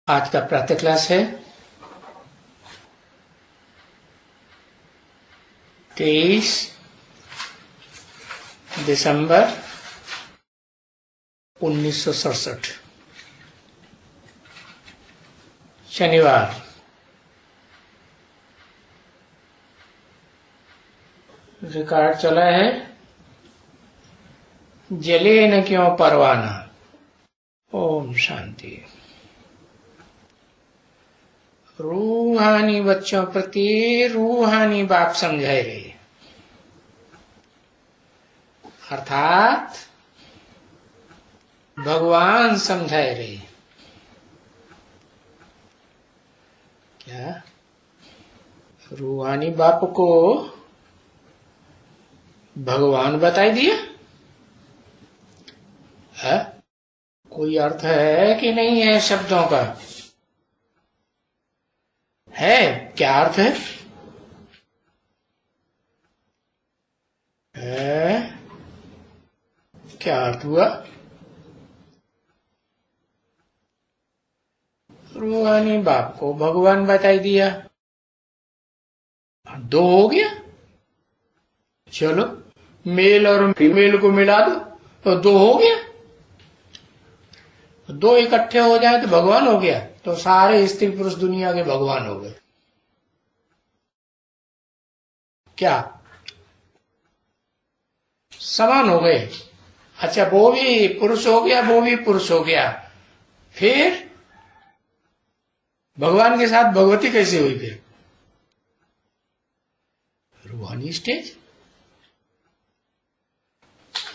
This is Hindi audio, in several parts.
आज का प्रातः क्लास है 23 दिसंबर 1967 शनिवार। रिकॉर्ड चला है जले न क्यों परवाना। ओम शांति। रूहानी बच्चों प्रति रूहानी बाप समझाए रहे, अर्थात भगवान समझाए रहे। क्या रूहानी बाप को भगवान बताई दिया है? कोई अर्थ है कि नहीं है शब्दों का? है क्या अर्थ है? क्या अर्थ हुआ? रूहानी बाप को भगवान बताई दिया, दो हो गया। चलो मेल और फीमेल को मिला दो तो दो हो गया। दो इकट्ठे हो जाए तो भगवान हो गया, तो सारे स्त्री पुरुष दुनिया के भगवान हो गए। क्या समान हो गए? अच्छा, वो भी पुरुष हो गया, वो भी पुरुष हो गया, फिर भगवान के साथ भगवती कैसे हुई? फिर रूहानी स्टेज।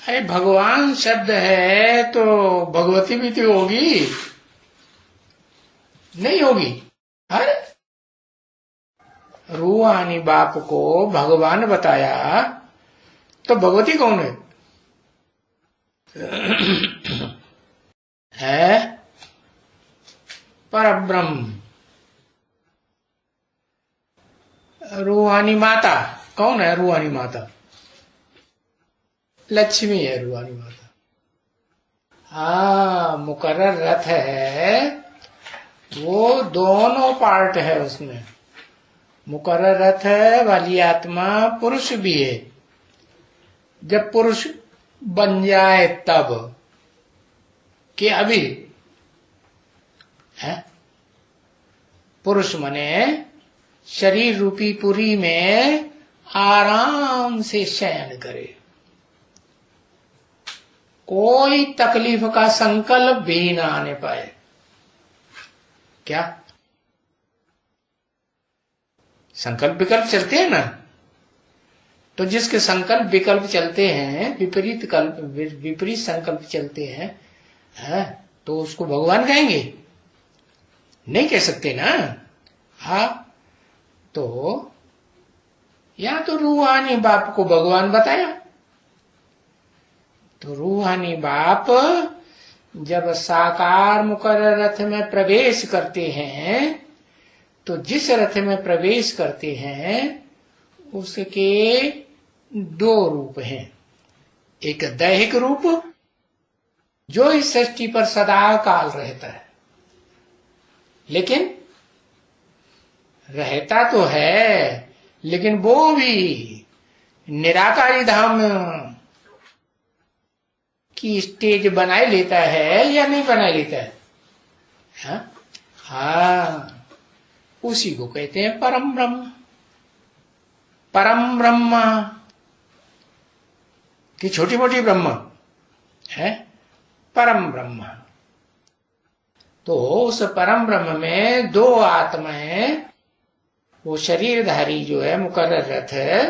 अरे भगवान शब्द है तो भगवती भी तो होगी, नहीं होगी? अरे रूहानी बाप को भगवान बताया तो भगवती कौन है? है परब्रह्म। रूहानी माता कौन है? रूहानी माता लक्ष्मी है। रूहानी माता मुकर्रर रथ है, वो दोनों पार्ट है उसमें। मुकर्रर रथ वाली आत्मा पुरुष भी है। जब पुरुष बन जाए तब कि अभी है पुरुष मने शरीर रूपी पुरी में आराम से शयन करे, कोई तकलीफ का संकल्प भी ना आने पाए। क्या संकल्प विकल्प चलते हैं ना? तो जिसके संकल्प विकल्प चलते हैं, विपरीत संकल्प चलते हैं, तो उसको भगवान कहेंगे? नहीं कह सकते ना। हाँ, तो या तो रूहानी बाप को भगवान बताया, तो रूहानी बाप जब साकार मुकर्रर रथ में प्रवेश करते हैं, तो जिस रथ में प्रवेश करते हैं उसके दो रूप हैं। एक दैहिक रूप जो इस सृष्टि पर सदा काल रहता है, लेकिन रहता तो है, लेकिन वो भी निराकारी धाम की स्टेज बनाए लेता है या नहीं बनाए लेता है? हाँ, उसी को कहते हैं परम ब्रह्म। परम ब्रह्म की छोटी मोटी ब्रह्म है परम ब्रह्म। तो उस परम ब्रह्म में दो आत्माएं, वो शरीरधारी जो है मुकर्रर रथ है,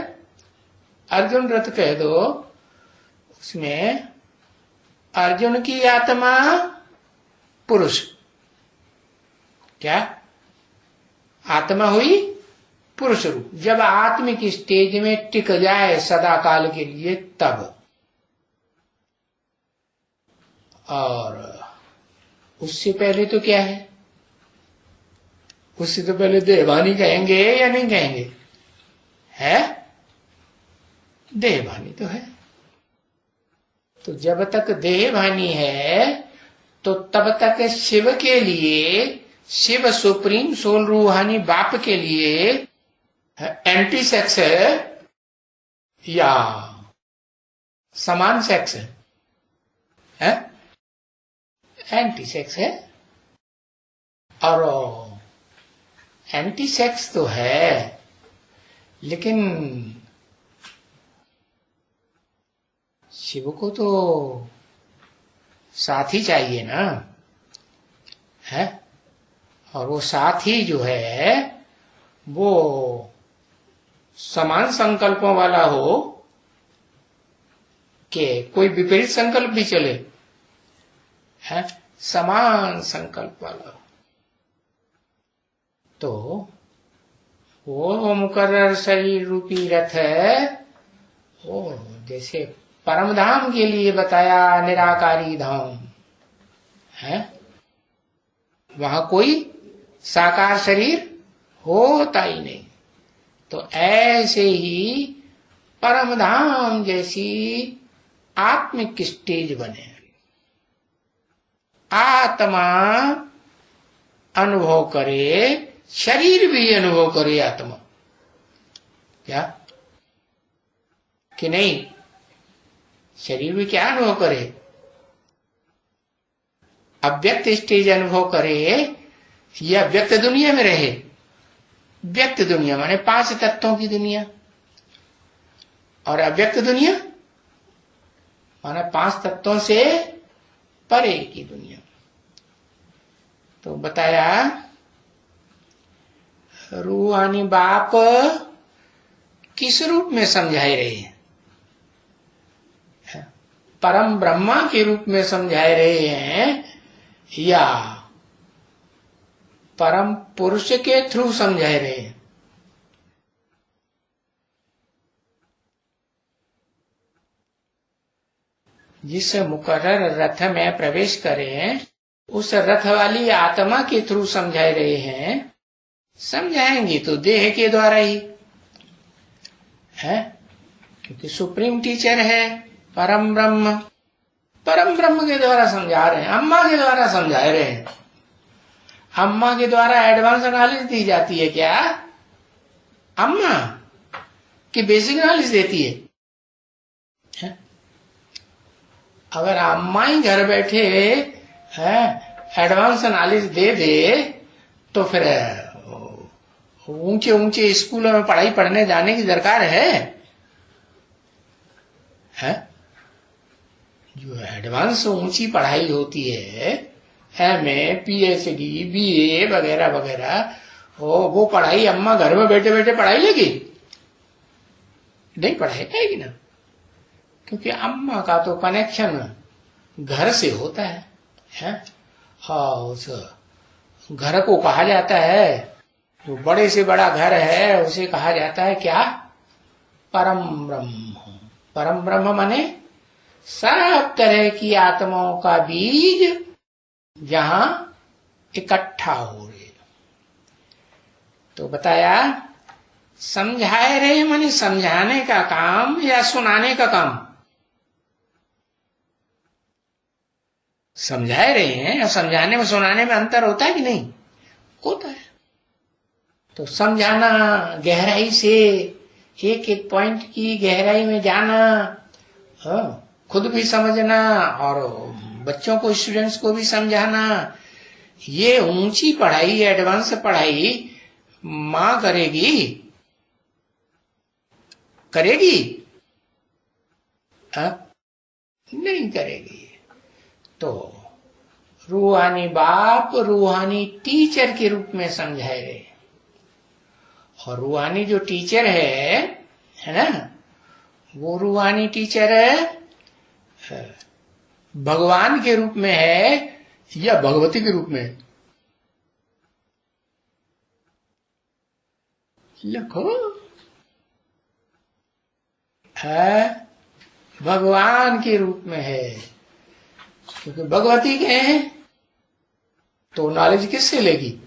अर्जुन रथ कह दो, उसमें अर्जुन की आत्मा पुरुष। क्या आत्मा हुई पुरुष रूप। जब आत्मिक स्टेज में टिक जाए सदा काल के लिए तब, और उससे पहले तो क्या है? उससे तो पहले देहभानी कहेंगे या नहीं कहेंगे? है देहभानी तो है। तो जब तक देहभानी है तो तब तक शिव के लिए शिव सुप्रीम सोल रूहानी बाप के लिए एंटी सेक्स है या समान सेक्स है? एंटी सेक्स है। और एंटी सेक्स तो है, लेकिन शिव को तो साथी चाहिए ना, है? और वो साथी जो है वो समान संकल्पों वाला हो कि कोई विपरीत संकल्प भी चले, है? समान संकल्प वाला हो। तो वो मुकर्रर शरीर रूपी रथ है, वो जैसे परम धाम के लिए बताया निराकारी धाम है, वहां कोई साकार शरीर होता ही नहीं। तो ऐसे ही परम धाम जैसी आत्मिक स्टेज बने, आत्मा अनुभव करे, शरीर भी अनुभव करे आत्मा, क्या कि नहीं? शरीर भी क्या अनुभव करे? अव्यक्त स्टेज अनुभव करे या व्यक्त दुनिया में रहे? व्यक्त दुनिया माने 5 तत्वों की दुनिया, और अव्यक्त दुनिया माने 5 तत्वों से परे की दुनिया। तो बताया रूहानी बाप किस रूप में समझाए रहे हैं? परम ब्रह्मा के रूप में समझाए रहे हैं या परम पुरुष के थ्रू समझाए रहे हैं? जिस मुकर्रर रथ में प्रवेश करें उस रथ वाली आत्मा के थ्रू समझाए रहे हैं। समझाएंगे तो देह के द्वारा ही है, क्योंकि सुप्रीम टीचर है परम ब्रह्म, परम ब्रह्म के द्वारा समझा रहे हैं, अम्मा के द्वारा समझा रहे हैं। अम्मा के द्वारा एडवांस नॉलेज दी जाती है क्या? अम्मा की बेसिक नॉलेज देती है? अगर अम्मा ही घर बैठे है एडवांस नॉलेज दे दे तो फिर ऊंचे ऊंचे स्कूलों में पढ़ाई पढ़ने जाने की दरकार है? जो एडवांस ऊंची पढ़ाई होती है, एमए, पीएचडी, बीए वगैरह वगैरह, वो पढ़ाई अम्मा घर में बैठे बैठे पढ़ाई लेगी? नहीं पढ़ाएगी ना, क्योंकि अम्मा का तो कनेक्शन घर से होता है? हाँ, उस घर को कहा जाता है, जो बड़े से बड़ा घर है उसे कहा जाता है क्या? परम ब्रह्म। परम ब्रह्म माने सब तरह की आत्माओं का बीज जहां इकट्ठा हो रहे। तो बताया समझाए रहे माने समझाने का काम या सुनाने का काम? समझाए रहे हैं और समझाने में सुनाने में अंतर होता है कि नहीं? होता है। तो समझाना, गहराई से एक एक पॉइंट की गहराई में जाना, खुद भी समझना और बच्चों को, स्टूडेंट्स को भी समझाना, ये ऊंची पढ़ाई, एडवांस पढ़ाई मां करेगी? करेगी? नहीं करेगी। तो रूहानी बाप रूहानी टीचर के रूप में समझाए गए, और रूहानी जो टीचर है ना, वो रूहानी टीचर भगवान के रूप में है या भगवती के रूप में? लिखो, है भगवान के रूप में है, क्योंकि भगवती के हैं तो नॉलेज किससे लेगी?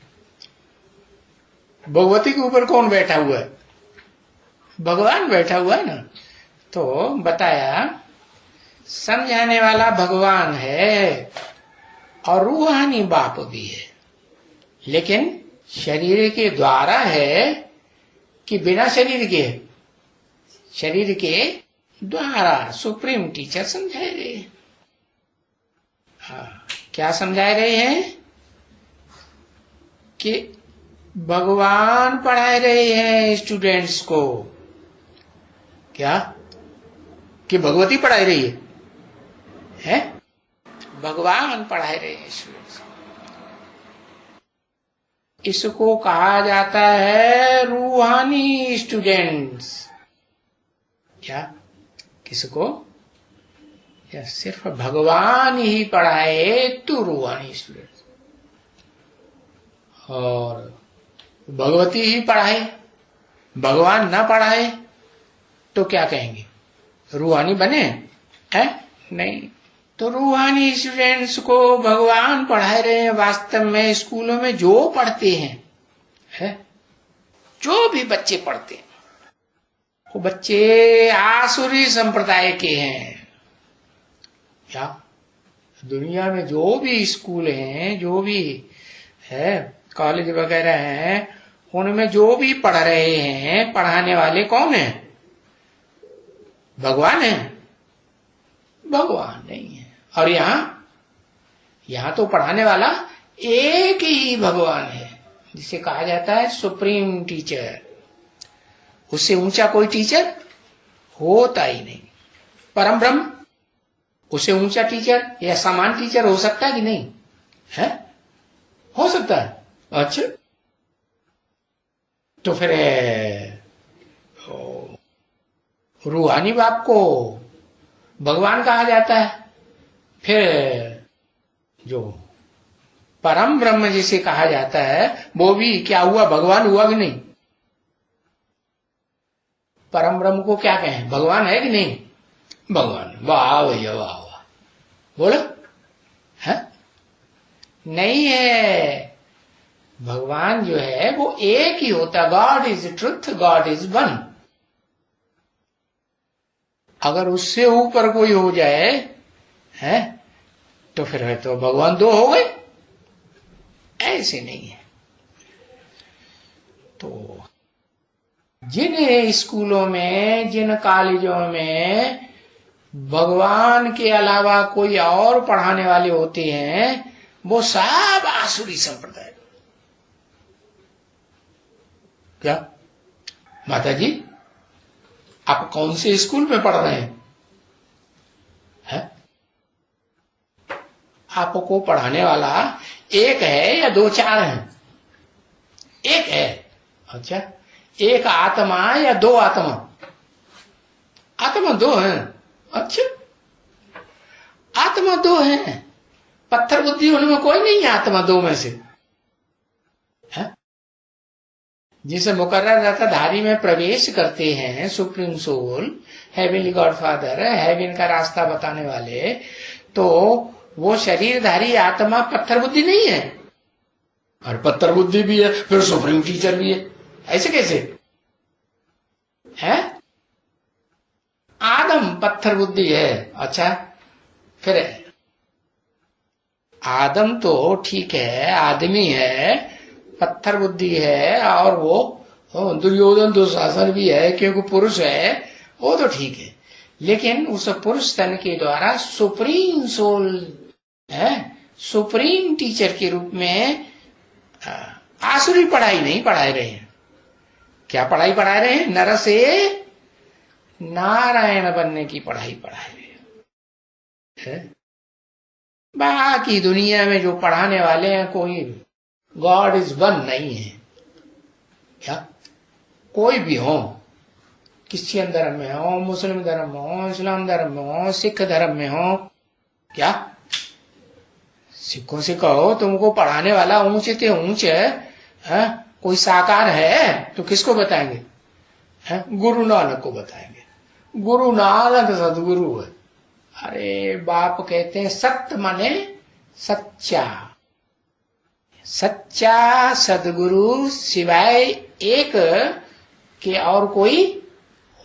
भगवती के ऊपर कौन बैठा हुआ है? भगवान बैठा हुआ है ना। तो बताया समझाने वाला भगवान है और रूहानी बाप भी है, लेकिन शरीर के द्वारा है कि बिना शरीर के? शरीर के द्वारा सुप्रीम टीचर समझाए रहे हैं। हाँ, क्या समझा रहे हैं? कि भगवान पढ़ा रहे हैं स्टूडेंट्स को। क्या? कि भगवती पढ़ा रही है? भगवान पढ़ा रहे हैं स्टूडेंट्स को। इसको कहा जाता है रूहानी स्टूडेंट्स। क्या? किसको? या सिर्फ भगवान ही पढ़ाए तो रूहानी स्टूडेंट्स, और भगवती ही पढ़ाए, भगवान ना पढ़ाए तो क्या कहेंगे? रूहानी बने हैं? नहीं। तो रूहानी स्टूडेंट्स को भगवान पढ़ा रहे हैं। वास्तव में स्कूलों में जो पढ़ते हैं, है? जो भी बच्चे पढ़ते हैं वो बच्चे आसुरी संप्रदाय के हैं। क्या? दुनिया में जो भी स्कूल हैं, जो भी है कॉलेज वगैरह हैं, उनमें जो भी पढ़ रहे हैं, पढ़ाने वाले कौन है? भगवान है? भगवान नहीं है। और यहां तो पढ़ाने वाला एक ही भगवान है, जिसे कहा जाता है सुप्रीम टीचर। उससे ऊंचा कोई टीचर होता ही नहीं। परम ब्रह्म, उससे ऊंचा टीचर या समान टीचर हो सकता है कि नहीं? है? हो सकता है। अच्छा, तो फिर रूहानी बाप को भगवान कहा जाता है। फिर जो परम ब्रह्म जिसे कहा जाता है वो भी क्या हुआ? भगवान हुआ कि नहीं? परम ब्रह्म को क्या कहें? भगवान है कि नहीं? भगवान। वाह भैया वाह वाह, बोलो। है? नहीं है। भगवान जो है वो एक ही होता। God is truth, God is one. अगर उससे ऊपर कोई हो जाए, है, तो फिर है तो भगवान दो हो गए। ऐसे नहीं है। तो जिन स्कूलों में, जिन कॉलेजों में भगवान के अलावा कोई और पढ़ाने वाले होते हैं, वो सब आसुरी संप्रदाय। क्या माता जी, आप कौन से स्कूल में पढ़ रहे हैं? है? आपको पढ़ाने वाला एक है या दो चार हैं? एक है। अच्छा, एक आत्मा या दो आत्मा? आत्मा दो हैं। अच्छा, आत्मा दो हैं। पत्थर बुद्धि उनमें कोई नहीं है आत्मा दो में से। है? जिसे मुकर्रर रास्ताधारी में प्रवेश करते हैं supreme soul, heavenly God father, heaven का रास्ता बताने वाले, तो वो शरीरधारी आत्मा पत्थर बुद्धि नहीं है। और पत्थर बुद्धि भी है, फिर सुप्रीम टीचर भी है। ऐसे कैसे है? आदम पत्थर बुद्धि है। अच्छा, फिर आदम तो ठीक है, आदमी है, पत्थर बुद्धि है, और वो दुर्योधन दुशासन भी है क्योंकि पुरुष है, वो तो ठीक है। लेकिन उस पुरुष तन के द्वारा सुप्रीम सोल है, सुप्रीम टीचर के रूप में आसुरी पढ़ाई नहीं पढ़ा रहे हैं। क्या पढ़ाई पढ़ा रहे हैं? नर से नारायण बनने की पढ़ाई पढ़ा रहे हैं। बाकी दुनिया में जो पढ़ाने वाले हैं, कोई गॉड इज वन नहीं है। क्या? कोई भी हो, क्रिश्चियन धर्म में हो, मुस्लिम धर्म में हो, इस्लाम धर्म में हो, सिख धर्म में हो, क्या सिखों से कहो तुमको पढ़ाने वाला ऊंचे ते ऊंचे है, कोई साकार है तो किसको बताएंगे? है? गुरु नानक को बताएंगे। गुरु नानक सदगुरु है। अरे बाप कहते हैं सत्य माने सच्चा, सच्चा सदगुरु सिवाय एक के और कोई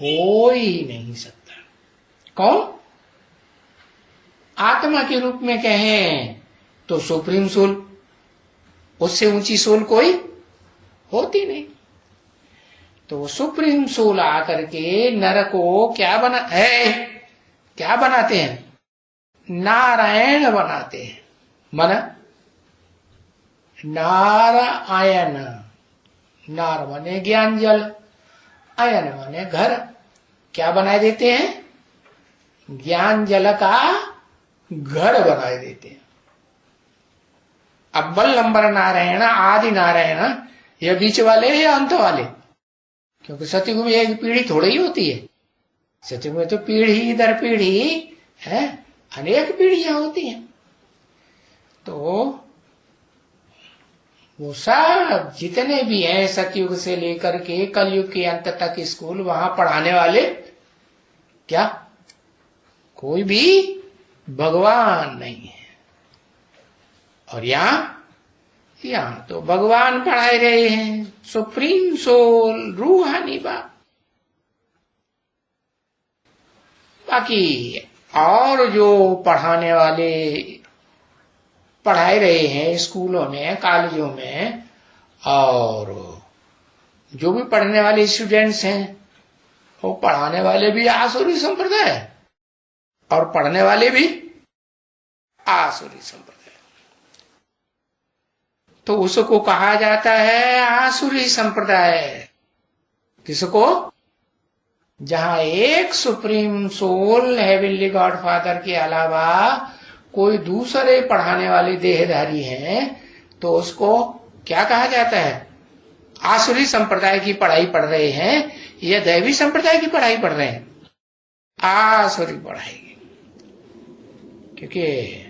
हो ही नहीं सकता। कौन? आत्मा के रूप में कहें तो सुप्रीम सोल, उससे ऊंची सोल कोई होती नहीं। तो सुप्रीम सोल आकर के नर को क्या क्या बनाते हैं? नारायण बनाते हैं। मन नारायण, नार माने ज्ञान जल, आयन माने घर, क्या बनाए देते हैं? ज्ञान जल का घर बनाए देते हैं। अव्वल नंबर नारायण, आदि नारायण, ये बीच वाले या अंत वाले? क्योंकि सतयुग में एक पीढ़ी थोड़ी ही होती है। सतयुग में तो पीढ़ी दर पीढ़ी है, अनेक पीढ़ियां होती हैं। तो वो सब जितने भी हैं सतयुग से लेकर के कलयुग के अंत तक स्कूल, वहां पढ़ाने वाले क्या कोई भी भगवान नहीं है। और यहां तो भगवान पढ़ाए रहे हैं, सुप्रीम सोल, रूहानी बाप। बाकी और जो पढ़ाने वाले पढ़ाए रहे हैं स्कूलों में, कॉलेजों में, और जो भी पढ़ने वाले स्टूडेंट्स हैं, वो पढ़ाने वाले भी आसुरी संप्रदाय और पढ़ने वाले भी आसुरी संप्रदाय। तो उसको कहा जाता है आसुरी संप्रदाय। किसको? जहां एक supreme soul heavenly God father के अलावा कोई दूसरे पढ़ाने वाले देहधारी हैं, तो उसको क्या कहा जाता है? आसुरी संप्रदाय की पढ़ाई पढ़ रहे हैं या दैवी संप्रदाय की पढ़ाई पढ़ रहे हैं? आसुरी पढ़ाई। क्योंकि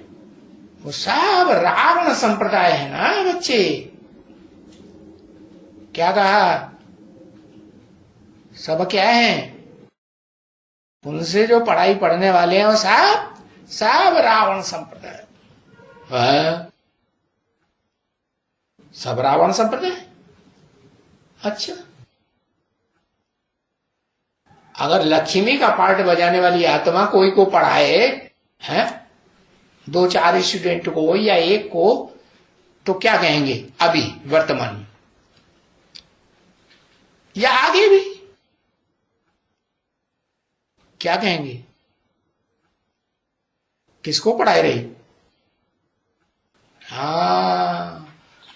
वो सब रावण संप्रदाय है ना बच्चे। क्या कहा? सब क्या है? उनसे जो पढ़ाई पढ़ने वाले हैं वो सब रावण संप्रदाय। सब रावण संप्रदाय। अच्छा, अगर लक्ष्मी का पार्ट बजाने वाली आत्मा कोई को पढ़ाए हैं, 2-4 स्टूडेंट को या एक को, तो क्या कहेंगे अभी वर्तमान में या आगे भी? क्या कहेंगे? किसको पढ़ाए रही? हाँ,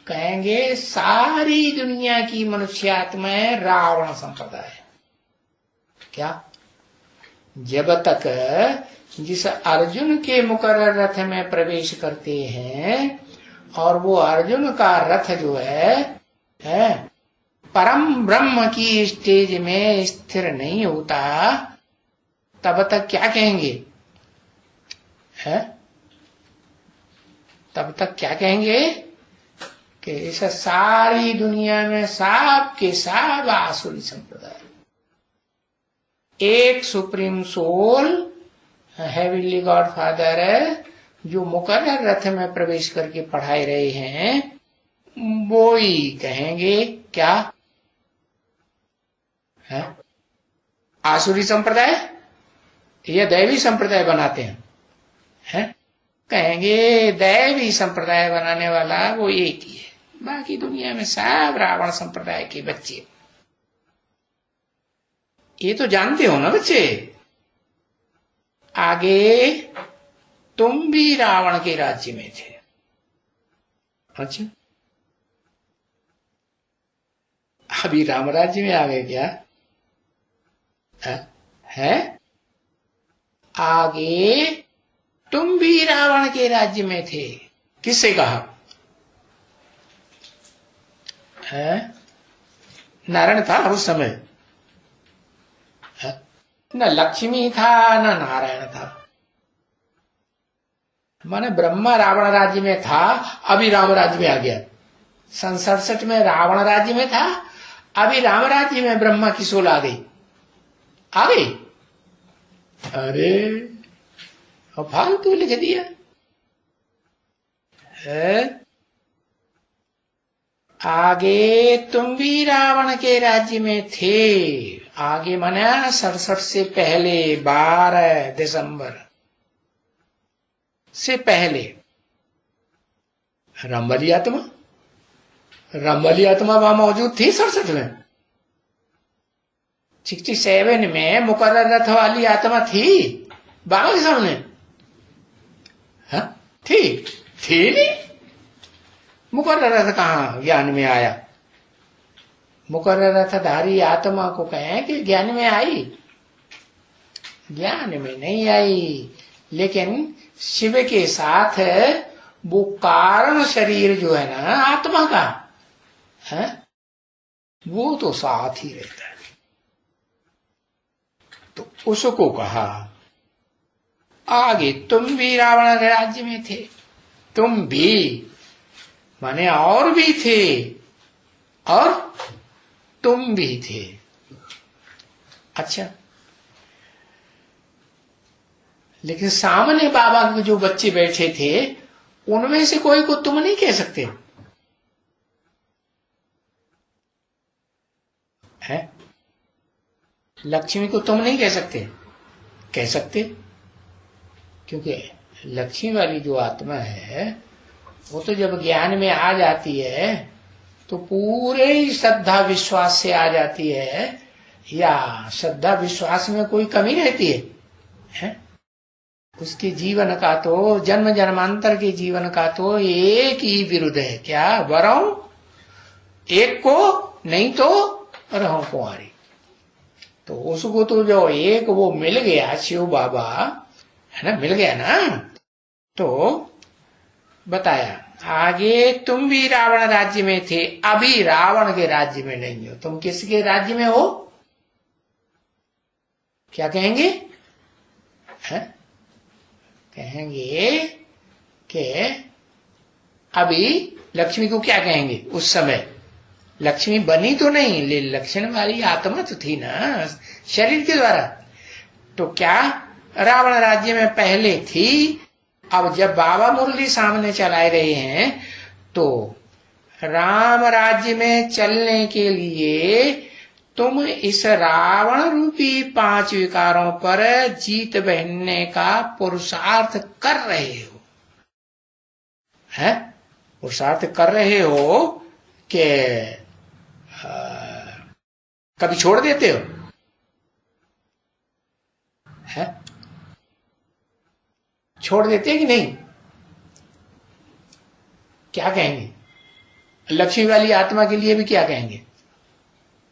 कहेंगे सारी दुनिया की मनुष्यात्माएं रावण संप्रदाय। क्या? जब तक जिस अर्जुन के मुकर्रर रथ में प्रवेश करते हैं और वो अर्जुन का रथ जो है परम ब्रह्म की स्टेज में स्थिर नहीं होता, तब तक क्या कहेंगे? है? तब तक क्या कहेंगे कि इस सारी दुनिया में सब के सब आसुरी संप्रदाय। एक supreme soul heavenly God father जो मुकर्रर रथ में प्रवेश करके पढ़ाए रहे हैं, वो ही कहेंगे क्या है? आसुरी संप्रदाय या दैवी संप्रदाय बनाते हैं? कहेंगे दैवी संप्रदाय बनाने वाला वो एक ही है, बाकी दुनिया में सब रावण संप्रदाय के बच्चे। ये तो जानते हो ना बच्चे। आगे तुम भी रावण के राज्य में थे। अच्छा, अभी राम राज्य में आ गए क्या? है? आगे तुम भी रावण के राज्य में थे। किससे कहा? है? नारायण था उस समय? न लक्ष्मी था न नारायण था। माने ब्रह्मा रावण राज्य में था, अभी राम राज्य में आ गया। 67 में रावण राज्य में था, अभी राम राज्य में ब्रह्मा की सोल आ गई। अरे अब फालतू लिख दिया है। आगे तुम भी रावण के राज्य में थे। आगे माना 67 से पहले, 12 दिसंबर से पहले राम वाली आत्मा राम वाली आत्मा वहां मौजूद थी 67 में। 67 में मुकर्रर रथ वाली आत्मा थी बाबा के सामने? हाँ थी नहीं। मुकर्रर रथ कहाँ ज्ञान में आया? मुकर्रर रथधारी आत्मा को कहें कि ज्ञान में आई? ज्ञान में नहीं आई, लेकिन शिव के साथ वो कारण शरीर जो है ना आत्मा का है, वो तो साथ ही रहता है। तो उसको कहा आगे तुम भी रावण के राज्य में थे, तुम भी माने और भी थे, और तुम भी थे। अच्छा, लेकिन सामने बाबा के जो बच्चे बैठे थे उनमें से कोई को तुम नहीं कह सकते है? लक्ष्मी को तुम नहीं कह सकते? कह सकते, क्योंकि लक्ष्मी वाली जो आत्मा है वो तो जब ज्ञान में आ जाती है तो पूरे ही श्रद्धा विश्वास से आ जाती है, या श्रद्धा विश्वास में कोई कमी रहती है? उसके जीवन का तो जन्म जन्मांतर के जीवन का तो एक ही विरुद्ध है, क्या? वरऊ एक को नहीं तो रहूं कुंवारी। तो उसको तो जो एक वो मिल गया शिव बाबा है ना, मिल गया ना, तो बताया आगे तुम भी रावण राज्य में थे, अभी रावण के राज्य में नहीं हो। तुम किसके राज्य में हो? क्या कहेंगे? है? कहेंगे कि अभी लक्ष्मी को क्या कहेंगे? उस समय लक्ष्मी बनी तो नहीं, लक्षण वाली आत्मा तो थी ना शरीर के द्वारा। तो क्या रावण राज्य में पहले थी? अब जब बाबा मुरली सामने चलाए रहे हैं तो राम राज्य में चलने के लिए तुम इस रावण रूपी 5 विकारों पर जीत बहनने का पुरुषार्थ कर रहे हो, है? पुरुषार्थ कर रहे हो कि कभी छोड़ देते हो? है? छोड़ देते हैं कि नहीं? क्या कहेंगे? लक्ष्मी वाली आत्मा के लिए भी क्या कहेंगे?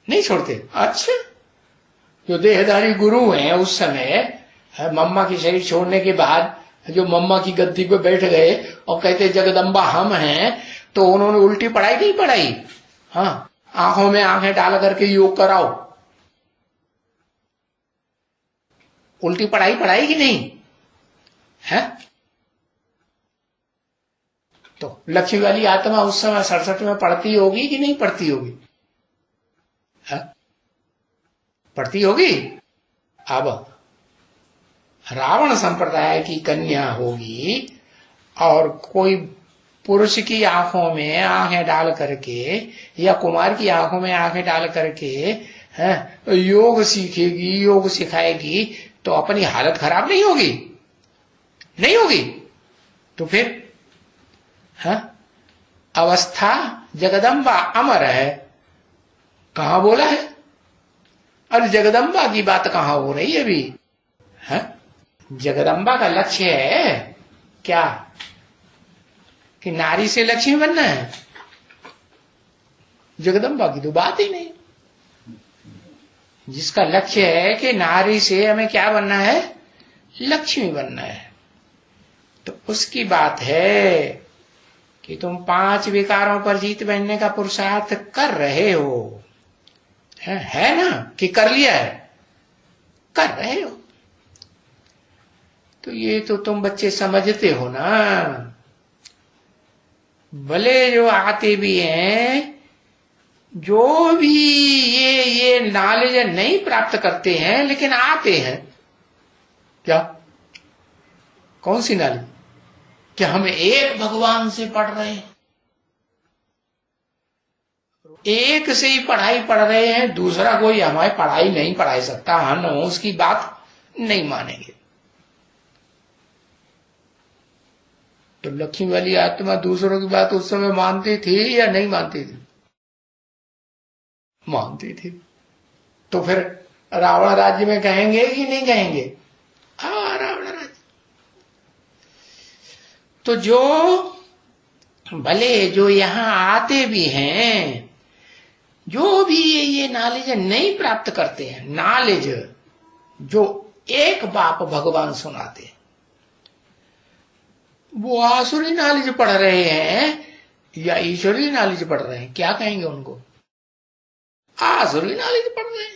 नहीं छोड़ते। अच्छा, जो देहधारी गुरु हैं उस समय मम्मा की शरीर छोड़ने के बाद जो मम्मा की गद्दी पे बैठ गए और कहते जगदम्बा हम हैं, तो उन्होंने उल्टी पढ़ाई नहीं पढ़ाई? हाँ, आंखों में आंखें डाल करके योग कराओ, उल्टी पढ़ाई पढ़ाई कि नहीं है? तो लक्ष्मी वाली आत्मा उस समय 67 में पढ़ती होगी कि नहीं पढ़ती होगी? है? पढ़ती होगी। अब रावण संप्रदाय की कन्या होगी और कोई पुरुष की आंखों में आंखें डाल करके या कुमार की आंखों में आंखें डाल करके योग सीखेगी, योग सिखाएगी, तो अपनी हालत खराब नहीं होगी? नहीं होगी। तो फिर अवस्था जगदम्बा अमर है, कहां बोला है? और जगदम्बा की बात कहां हो रही है अभी? है? जगदम्बा का लक्ष्य है क्या कि नारी से लक्ष्मी बनना है? जगदम्बा की तो बात ही नहीं। जिसका लक्ष्य है कि नारी से हमें क्या बनना है? लक्ष्मी बनना है, तो उसकी बात है कि तुम 5 विकारों पर जीत बैठने का पुरुषार्थ कर रहे हो, है ना? कि कर लिया है? कर रहे हो। तो ये तो तुम बच्चे समझते हो ना। भले जो आते भी हैं, जो भी ये नॉलेज नहीं प्राप्त करते हैं, लेकिन आते हैं। क्या? कौन सी नॉलेज? कि हम एक भगवान से पढ़ रहे हैं, एक से ही पढ़ाई पढ़ रहे हैं, दूसरा कोई हमारी पढ़ाई नहीं पढ़ा सकता, हम उसकी बात नहीं मानेंगे। तो लक्ष्मी वाली आत्मा दूसरों की बात उस समय मानती थी या नहीं मानती थी? मानते थे। तो फिर रावण राज्य में कहेंगे कि नहीं कहेंगे? हाँ, रावण राज्य। तो जो भले जो यहां आते भी हैं, जो भी ये नॉलेज नहीं प्राप्त करते हैं, नॉलेज जो एक बाप भगवान सुनाते हैं, वो आसुरी नॉलेज पढ़ रहे हैं या ईश्वरी नॉलेज पढ़ रहे हैं, क्या कहेंगे उनको? आसुरी नॉलेज पढ़ रहे हैं।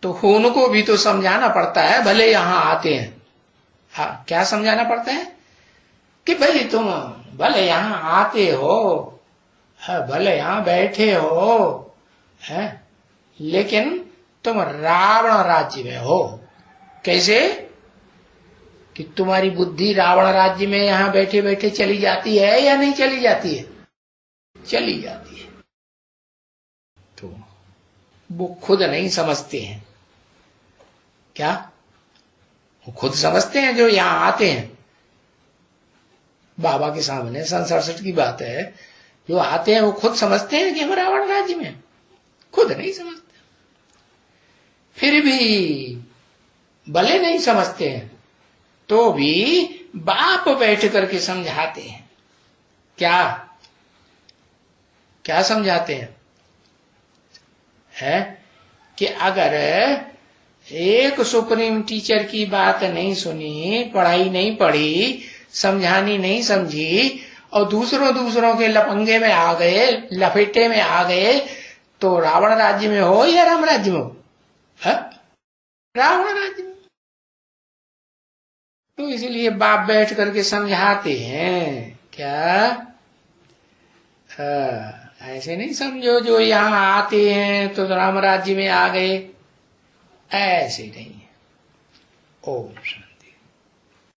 तो उनको भी तो समझाना पड़ता है, भले यहां आते हैं। हाँ, क्या समझाना पड़ता है? कि भाई तुम भले यहां आते हो, भले यहां बैठे हो, है, लेकिन तुम रावण राज्य में हो। कैसे? कि तुम्हारी बुद्धि रावण राज्य में यहां बैठे बैठे चली जाती है या नहीं चली जाती है? चली जाती है। तो वो खुद नहीं समझते हैं। क्या? वो खुद समझते हैं जो यहां आते हैं बाबा के सामने, सन 67 की बात है, जो आते हैं वो खुद समझते हैं कि हम रावण राज्य में, खुद नहीं समझते। फिर भी भले नहीं समझते हैं तो भी बाप बैठ करके समझाते हैं। क्या क्या समझाते हैं? है कि अगर एक सुप्रीम टीचर की बात नहीं सुनी, पढ़ाई नहीं पढ़ी, समझानी नहीं समझी, और दूसरों के लपंगे में आ गए, लपेटे में आ गए, तो रावण राज्य में हो या राम राज्य में हो? रावण राज्य में। तो इसलिए बाप बैठ करके समझाते हैं। क्या? ऐसे नहीं समझो जो यहाँ आते हैं तो राम राज्य में आ गए, ऐसे नहीं। ओम